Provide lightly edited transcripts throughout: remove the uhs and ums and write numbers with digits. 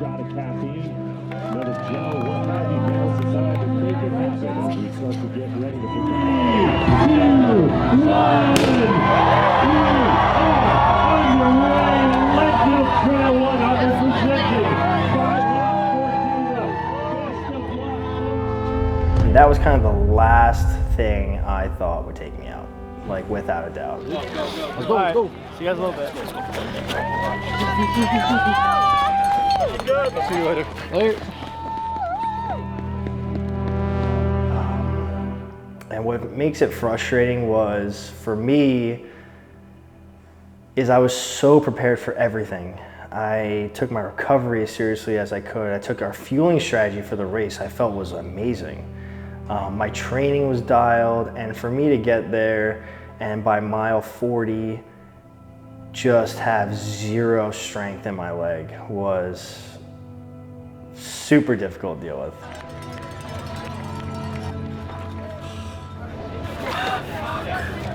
shot of caffeine, another gel, what have you, balance aside and make it happen as we start to get ready to put the Leadville Trail 100 presented by That was kind of the last thing I thought would take me out, like without a doubt. Let's go, let's go. See you guys a little bit. See you later. Later. And what makes it frustrating was, for me, is I was so prepared for everything. I took my recovery as seriously as I could. I took our fueling strategy for the race I felt was amazing. My training was dialed, and for me to get there and by mile 40 just have zero strength in my leg was super difficult to deal with.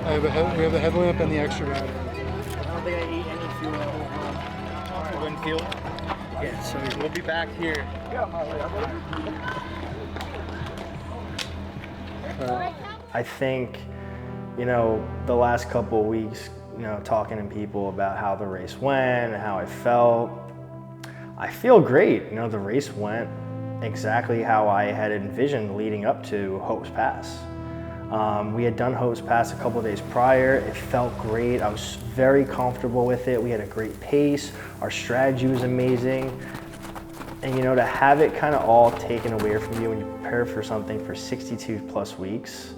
We have the headlamp and the extra battery. I don't think I ate any fuel the whole run. Wouldn't fuel? Yeah, so we'll be back here. I think, you know, the last couple of weeks, you know, talking to people about how the race went and how I felt, I feel great. You know, the race went exactly how I had envisioned leading up to Hope's Pass. We had done Hope's Pass a couple of days prior. It felt great. I was very comfortable with it. We had a great pace. Our strategy was amazing. And you know, to have it kind of all taken away from you when you prepare for something for 62 plus weeks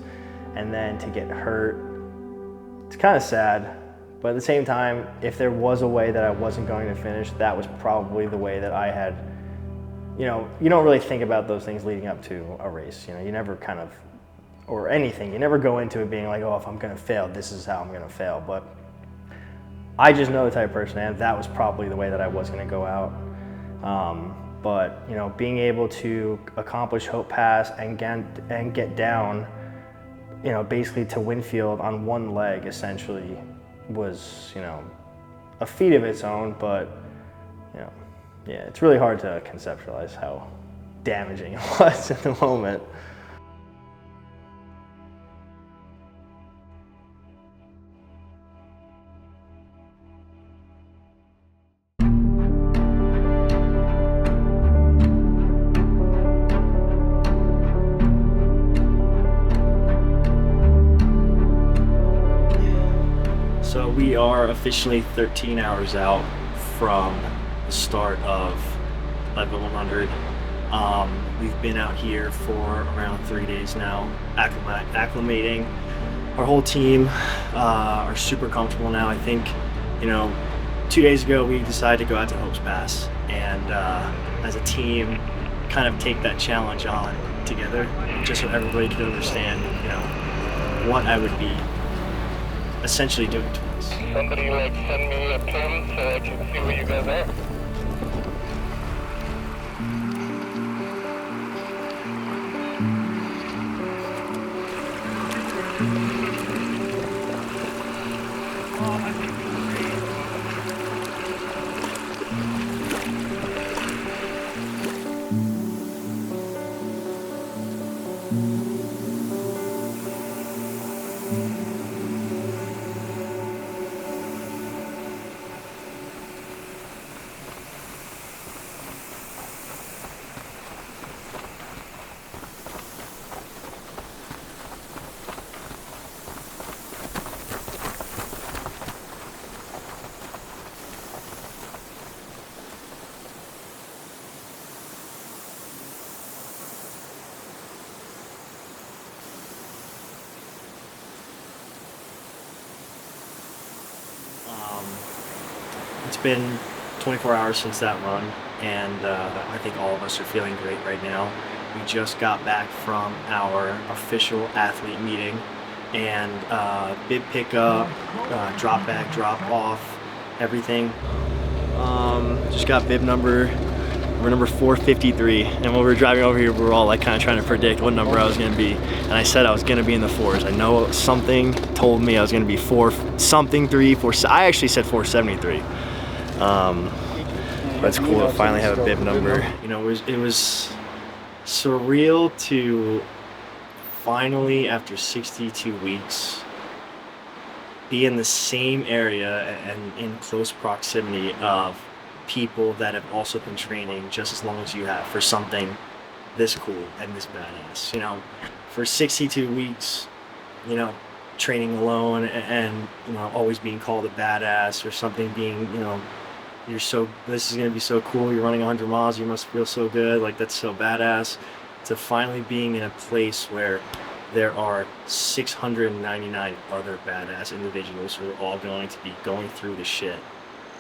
and then to get hurt, it's kind of sad. But at the same time, if there was a way that I wasn't going to finish, that was probably the way that I had, you know, you don't really think about those things leading up to a race. You know, you never kind of, or anything, you never go into it being like, oh, if I'm gonna fail, this is how I'm gonna fail. But I just know the type of person I am. That was probably the way that I was gonna go out. But you know, being able to accomplish Hope Pass and get down, you know, basically to Winfield on one leg essentially was, you know, a feat of its own. But you know, yeah, it's really hard to conceptualize how damaging it was at the moment. So we are officially 13 hours out from the start of Leadville 100. We've been out here for around 3 days now, acclimating. Our whole team are super comfortable now. I think, you know, 2 days ago we decided to go out to Hope's Pass and as a team kind of take that challenge on together, just so everybody could understand, you know, what I would be essentially doing to us. Somebody like send me a pin so I can see where you guys are. It's been 24 hours since that run, and I think all of us are feeling great right now. We just got back from our official athlete meeting, and bib pickup, drop back, drop off, everything. Just got bib number, we're number 453, and when we were driving over here, we were all like kind of trying to predict what number I was going to be, and I said I was going to be in the 4s. I know something told me I was going to be 4 something 3, 4. I actually said 473. But it's cool to finally have a bib number. You know, it was surreal to finally, after 62 weeks, be in the same area and in close proximity of people that have also been training just as long as you have for something this cool and this badass. You know, for 62 weeks, you know, training alone and you know, always being called a badass or something, being, you know, this is going to be so cool, you're running 100 miles, you must feel so good, like that's so badass, to finally being in a place where there are 699 other badass individuals who are all going to be going through the shit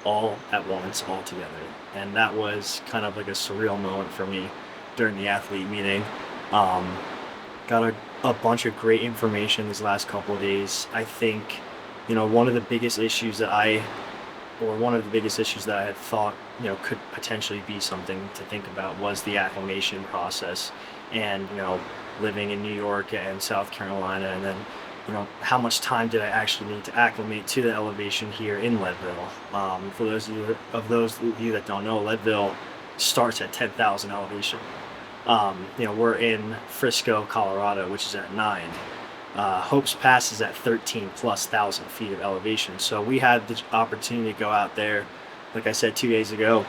all at once, all together. And that was kind of like a surreal moment for me during the athlete meeting. Got a bunch of great information these last couple of days. I think, you know, one of the biggest issues that I had thought, you know, could potentially be something to think about was the acclimation process. And, you know, living in New York and South Carolina, and then, you know, how much time did I actually need to acclimate to the elevation here in Leadville? For those of you that don't know, Leadville starts at 10,000 elevation. You know, we're in Frisco, Colorado, which is at 9. Hope's Pass is at 13,000+ feet of elevation. So we had the opportunity to go out there, like I said 2 days ago,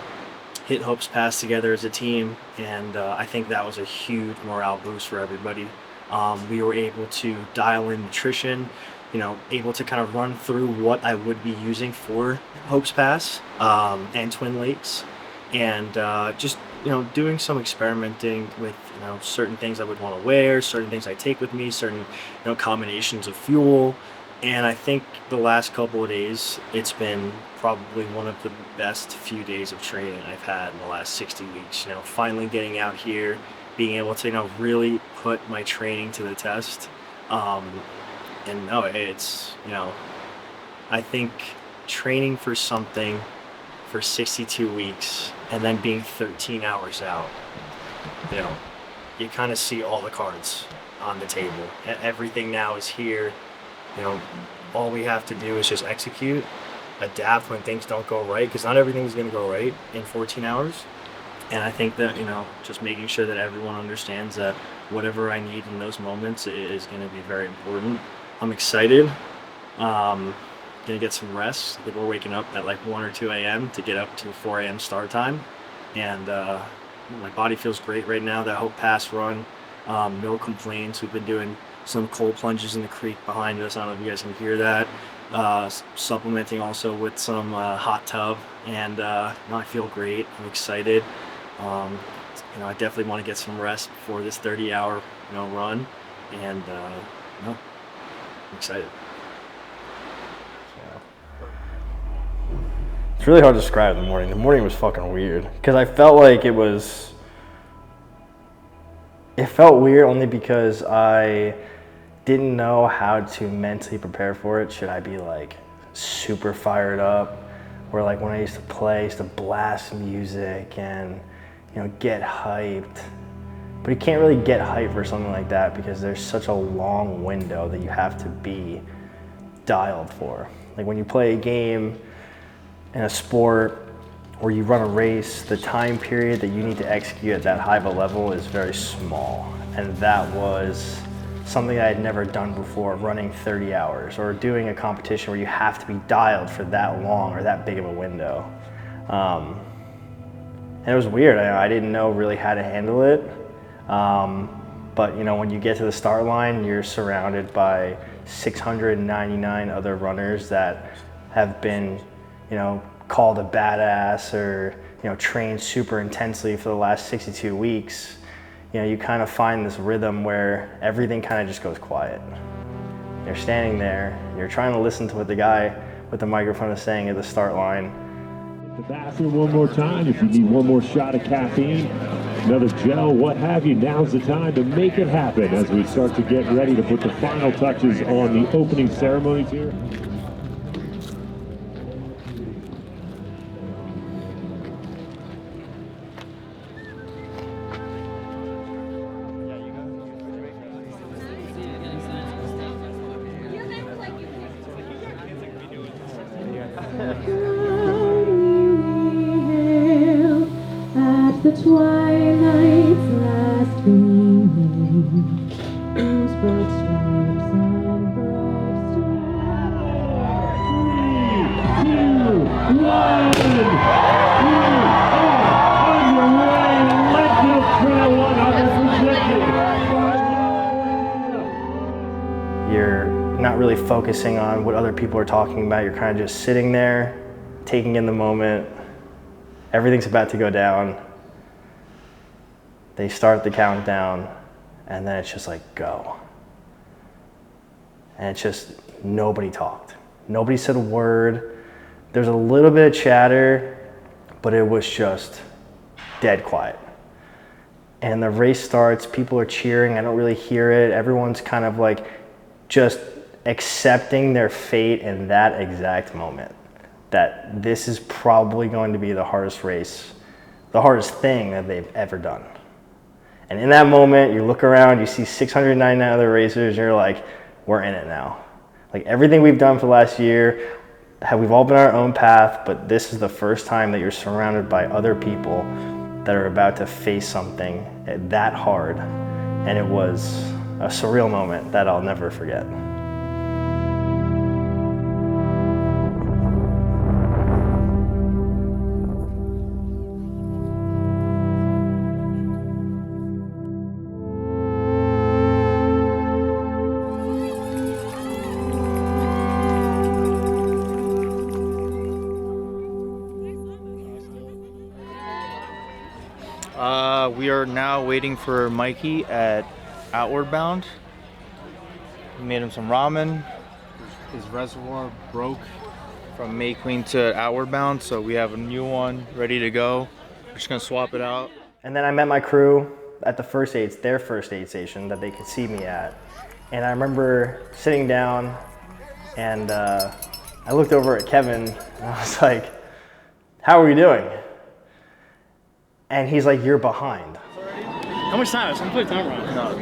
hit Hope's Pass together as a team, and I think that was a huge morale boost for everybody. We were able to dial in nutrition, you know, able to kind of run through what I would be using for Hope's Pass and Twin Lakes, and just, you know, doing some experimenting with, you know, certain things I would want to wear, certain things I take with me, certain, you know, combinations of fuel. And I think the last couple of days, it's been probably one of the best few days of training I've had in the last 60 weeks. You know, finally getting out here, being able to, you know, really put my training to the test. And no, it's, you know, I think training for something for 62 weeks and then being 13 hours out, you know, you kind of see all the cards on the table. Everything now is here. You know, all we have to do is just execute, adapt when things don't go right, because not everything is going to go right in 14 hours. And I think that, you know, just making sure that everyone understands that whatever I need in those moments is going to be very important. I'm excited. Gonna get some rest. I think we're waking up at like 1 or 2 a.m. to get up to 4 a.m. start time. And my body feels great right now. That Hope Pass run, no complaints. We've been doing some cold plunges in the creek behind us. I don't know if you guys can hear that. Supplementing also with some hot tub, and I feel great. I'm excited. You know, I definitely want to get some rest before this 30-hour, you know, run, and no, I'm excited. It's really hard to describe the morning. The morning was fucking weird because I felt like it felt weird only because I didn't know how to mentally prepare for it. Should I be like super fired up, or like when I used to play, I used to blast music and, you know, get hyped. But you can't really get hyped for something like that because there's such a long window that you have to be dialed for. Like when you play a game in a sport or you run a race, the time period that you need to execute at that high of a level is very small. And that was something I had never done before, running 30 hours or doing a competition where you have to be dialed for that long or that big of a window. And it was weird. I didn't know really how to handle it. But you know, when you get to the start line, you're surrounded by 699 other runners that have been, you know, called a badass or, you know, trained super intensely for the last 62 weeks. You know, you kind of find this rhythm where everything kind of just goes quiet. You're standing there, you're trying to listen to what the guy with the microphone is saying at the start line. The bathroom one more time if you need one more shot of caffeine, another gel, what have you. Now's the time to make it happen as we start to get ready to put the final touches on the opening ceremonies here. the twilight's last gleaming, those broad stripes and bright stars. 3, 2, 1. You are on your way. Leadville Trail 100 presented. You're not really focusing on what other people are talking about. You're kind of just sitting there, taking in the moment. Everything's about to go down. They start the countdown, and then it's just like, go. And it's just, nobody talked. Nobody said a word. There's a little bit of chatter, but it was just dead quiet. And the race starts, people are cheering. I don't really hear it. Everyone's kind of like just accepting their fate in that exact moment. That this is probably going to be the hardest race, the hardest thing that they've ever done. And in that moment, you look around, you see 699 other racers, and you're like, we're in it now. Like everything we've done for the last year, we've all been on our own path, but this is the first time that you're surrounded by other people that are about to face something that hard. And it was a surreal moment that I'll never forget. We are now waiting for Mikey at Outward Bound. We made him some ramen. His reservoir broke from May Queen to Outward Bound, so we have a new one ready to go. We're just gonna swap it out. And then I met my crew at the first aid, their first aid station that they could see me at. And I remember sitting down and I looked over at Kevin and I was like, how are we doing? And he's like, you're behind. How much time? I'm putting timer on. No.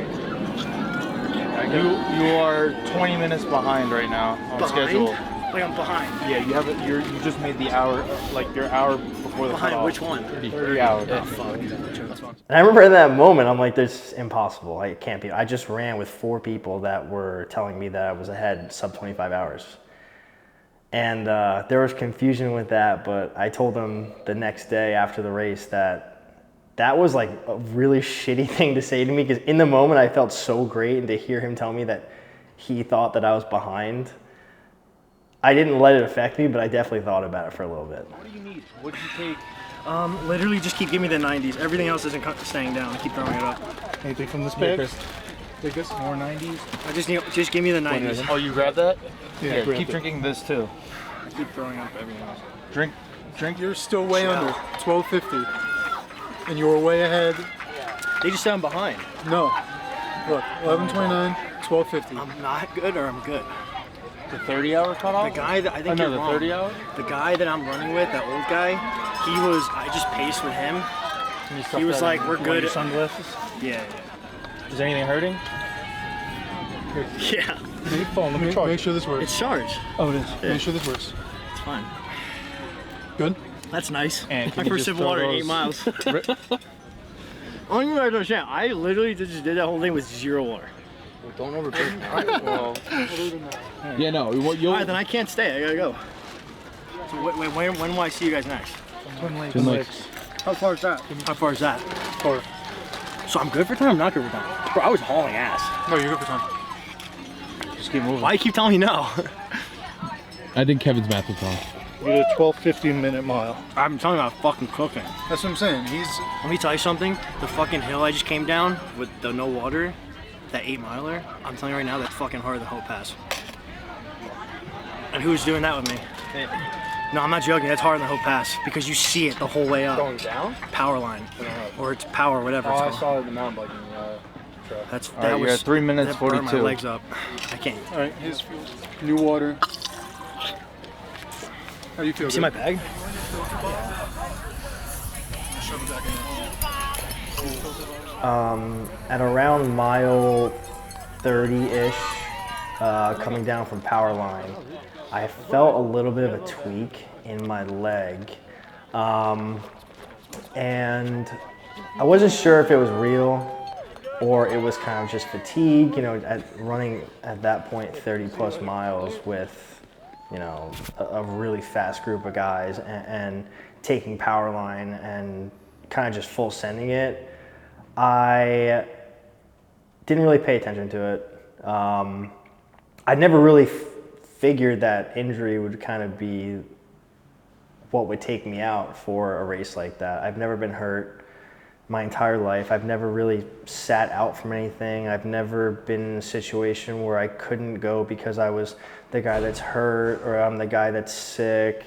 You are 20 minutes behind right now on schedule. Like I'm behind. Yeah, you have it. You just made the hour, like your hour before the Behind cutoff. which one? 30 hours. Oh, fuck. That's fine. And I remember in that moment, I'm like, this is impossible. It can't be. I just ran with 4 people that were telling me that I was ahead sub 25 hours. And there was confusion with that, but I told them the next day after the race that was like a really shitty thing to say to me, because in the moment I felt so great, and to hear him tell me that he thought that I was behind, I didn't let it affect me, but I definitely thought about it for a little bit. What do you need? What did you take? Literally just keep giving me the 90s. Everything else isn't staying down. I keep throwing it up. Anything from this bag? Take this. More 90s. I just give me the 90s. Oh, you grabbed that? Yeah, Here, keep drinking this too. I keep throwing up everything else. Drink. You're still way under 1250, and you were way ahead. They just said I'm behind. No, look, 1129, 1250. I'm not good or I'm good. The 30-hour cutoff? The guy that I think you're the wrong. 30 hour? The guy that I'm running with, that old guy, I just paced with him. He was like, we're good. Your sunglasses? Yeah. Is anything hurting? Yeah. Take your phone. Let me charge. Make sure this works. It's charged. Oh, it is. Make sure this works. It's fine. Good? That's nice. And My first sip of water in 8 miles. Only you guys understand, I literally just did that whole thing with 0 water. Don't overpay. Yeah, no. Alright, then I can't stay. I gotta go. So when will I see you guys next? Twin Lakes. How far is that? How far is that? Or, So I'm good for time or not good for time? Bro, I was hauling ass. no, you're good for time. Just keep moving. Why you keep telling me no? I think Kevin's math was wrong. You did a 12-15 mile. I'm telling you about fucking cooking. That's what I'm saying. Let me tell you something. The fucking hill I just came down with the no water, that 8 miler, I'm telling you right now, that's fucking harder than Hope Pass. And who's doing that with me? No, I'm not joking. That's harder than Hope Pass because you see it the whole way up. Going down? Power line. Or it's power, whatever it's I called. saw the mountain biking track. That Alright, you're at 3 minutes that burned 42. my legs up. I can't. All right, here's new water. How do you feel? See my bag? At around mile 30-ish, coming down from power line, I felt a little bit of a tweak in my leg. And I wasn't sure if it was real or it was kind of just fatigue, you know, running at that point 30 plus miles with, you know, a really fast group of guys and taking power line and kind of just full sending it. I didn't really pay attention to it. I never really figured that injury would kind of be what would take me out for a race like that. I've never been hurt my entire life. I've never really sat out from anything. I've never been in a situation where I couldn't go because I was the guy that's hurt or I'm the guy that's sick.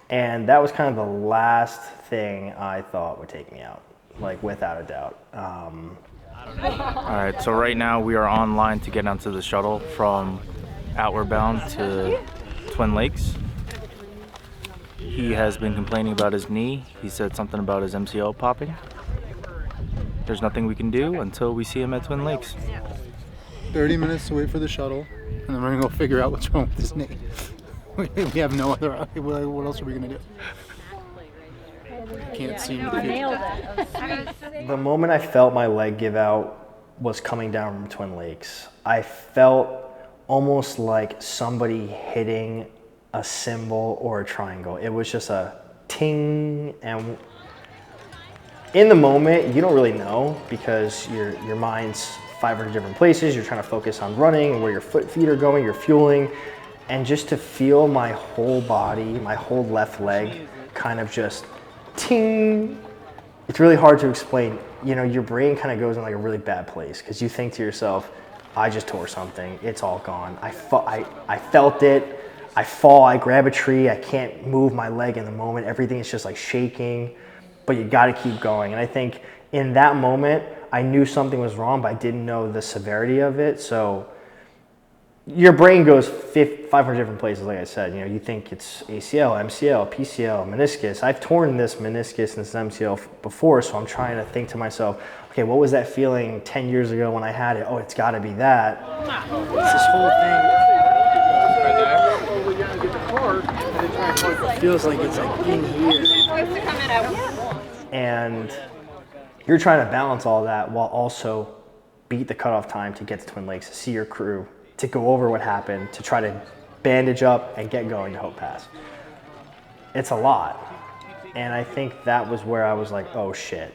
And that was kind of the last thing I thought would take me out, like without a doubt. All right, so right now we are online to get onto the shuttle from Outward Bound to Twin Lakes. He has been complaining about his knee. He said something about his MCL popping. There's nothing we can do until we see him at Twin Lakes. 30 minutes to wait for the shuttle, and then we're gonna go figure out what's wrong with his knee. We have no other. What else are we gonna do? Can't see the future. The moment I felt my leg give out was coming down from Twin Lakes. I felt almost like somebody hitting a symbol or a triangle. It was just a ting, and in the moment, you don't really know because your mind's 500 different places. You're trying to focus on running and where your feet are going, you're fueling. And just to feel my whole body, my whole left leg kind of just ting. It's really hard to explain. You know, your brain kind of goes in like a really bad place because you think to yourself, I just tore something. It's all gone. I felt it. I fall, I grab a tree. I can't move my leg in the moment. Everything is just like shaking. But you got to keep going. And I think in that moment, I knew something was wrong, but I didn't know the severity of it. So your brain goes 500 different places, like I said. You know, you think it's ACL, MCL, PCL, meniscus. I've torn this meniscus and this MCL before, so I'm trying to think to myself, okay, what was that feeling 10 years ago when I had it? Oh, it's got to be that. It's this whole thing. It feels like it's like in here. And you're trying to balance all that while also beat the cutoff time to get to Twin Lakes, to see your crew, to go over what happened, to try to bandage up and get going to Hope Pass. It's a lot. And I think that was where I was like, oh shit.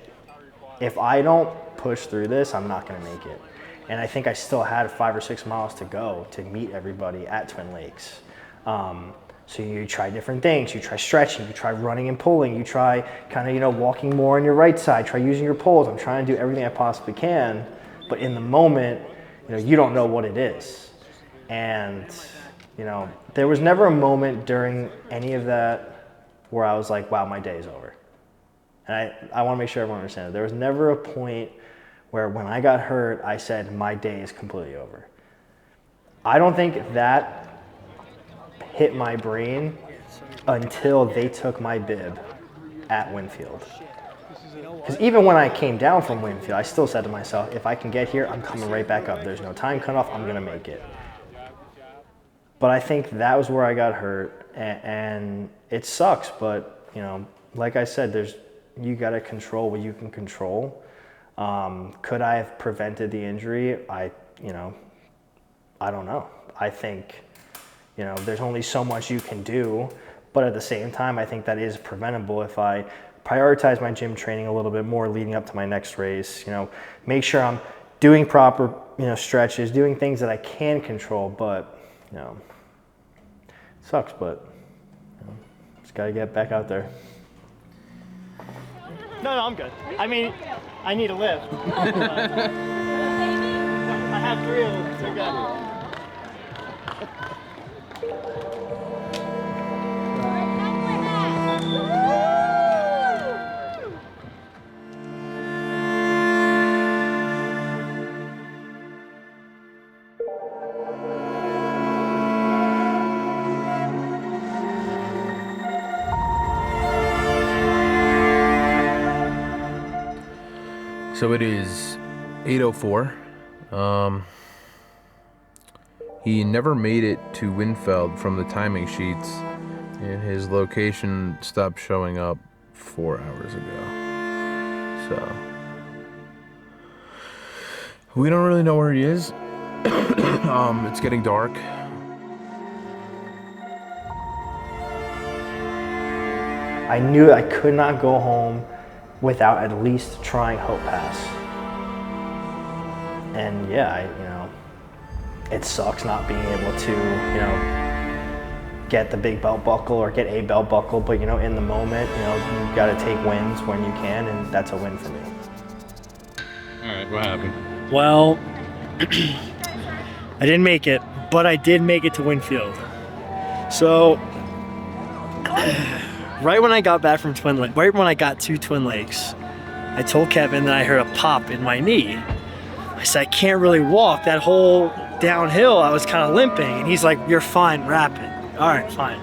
If I don't push through this, I'm not gonna make it. And I think I still had 5 or 6 miles to go to meet everybody at Twin Lakes. So you try different things. You try stretching, you try running and pulling, you try kind of, you know, walking more on your right side, try using your poles. I'm trying to do everything I possibly can, but in the moment, you know, you don't know what it is. And, you know, there was never a moment during any of that where I was like, wow, my day is over. And I want to make sure everyone understands. There was never a point where when I got hurt, I said, my day is completely over. I don't think that hit my brain until they took my bib at Winfield. Because even when I came down from Winfield, I still said to myself, if I can get here, I'm coming right back up. There's no time cutoff, I'm gonna make it. But I think that was where I got hurt, and it sucks, but you know, like I said, you gotta control what you can control. Could I have prevented the injury? I don't know. I think, you know, there's only so much you can do, but at the same time, I think that is preventable if I prioritize my gym training a little bit more leading up to my next race. You know, make sure I'm doing proper, you know, stretches, doing things that I can control. But, you know, it sucks, but you know, just gotta get back out there. No, I'm good. I mean, I need a lift. I have 3 of them, so good. So it is 8:04. He never made it to Winfield from the timing sheets, and his location stopped showing up 4 hours ago. So We don't really know where he is. It's getting dark. I knew I could not go home without at least trying Hope Pass. And yeah, it sucks not being able to, get the big belt buckle or get a belt buckle, but in the moment, you gotta take wins when you can, and that's a win for me. All right, what happened? Well, I didn't make it, but I did make it to Winfield. So, right when I got back from right when I got to Twin Lakes, I told Kevin that I heard a pop in my knee. I said, I can't really walk. That whole downhill, I was kind of limping. And he's like, you're fine, wrap it. All right, fine.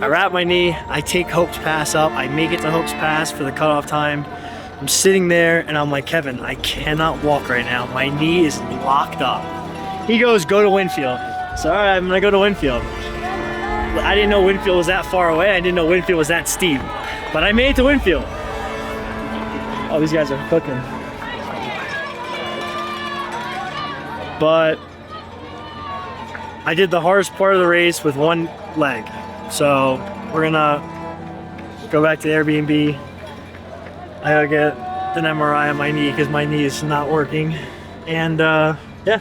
I wrap my knee, I take Hope's Pass up, I make it to Hope's Pass for the cutoff time. I'm sitting there and I'm like, Kevin, I cannot walk right now. My knee is locked up. He goes, go to Winfield. So, all right, I'm gonna go to Winfield. I didn't know Winfield was that far away. I didn't know Winfield was that steep. But I made it to Winfield. Oh, these guys are cooking. But I did the hardest part of the race with one leg. So we're gonna go back to the Airbnb. I gotta get an MRI on my knee because my knee is not working. And yeah,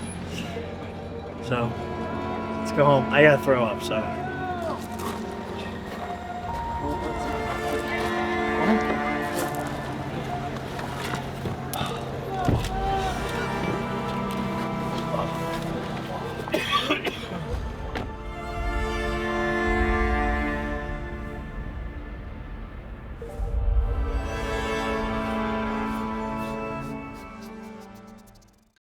so let's go home. I gotta throw up, so.